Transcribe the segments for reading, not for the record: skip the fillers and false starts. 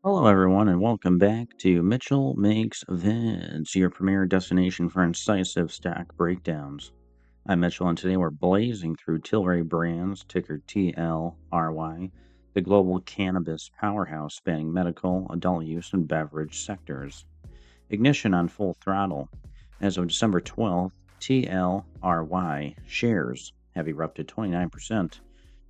Hello, everyone, and welcome back to Mitchell Makes Vids, your premier destination for incisive stock breakdowns. I'm Mitchell, and today we're blazing through Tilray Brands, ticker TLRY, the global cannabis powerhouse spanning medical, adult use, and beverage sectors. Ignition on full throttle. As of December 12th, TLRY shares have erupted 29% to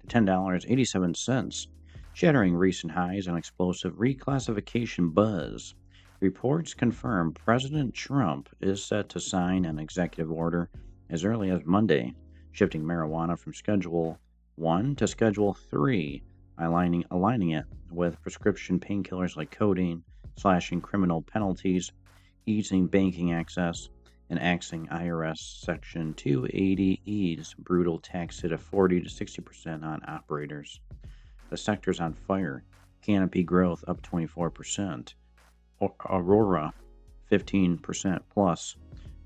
$10.87, shattering recent highs on explosive reclassification buzz. Reports confirm President Trump is set to sign an executive order as early as Monday, shifting marijuana from Schedule 1 to Schedule 3, aligning it with prescription painkillers like codeine, slashing criminal penalties, easing banking access, and axing IRS Section 280E's brutal tax hit of 40 to 60% on operators. The sector's on fire. Canopy growth up 24%. Aurora 15% plus,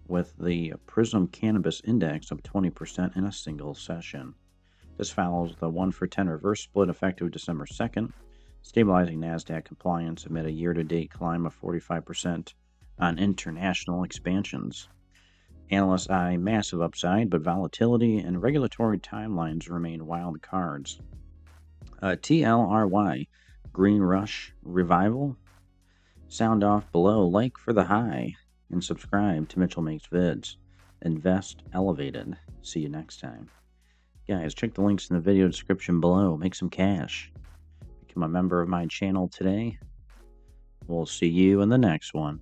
with the Prism Cannabis Index up 20% in a single session. This follows the 1 for 10 reverse split effective December 2nd, stabilizing NASDAQ compliance amid a year-to-date climb of 45% on international expansions. Analysts eye massive upside, but volatility and regulatory timelines remain wild cards. TLRY, Green Rush Revival. Sound off below, like for the high, and subscribe to Mitchell Makes Vids. Invest elevated. See you next time. Guys, check the links in the video description below. Make some cash. Become a member of my channel today. We'll see you in the next one.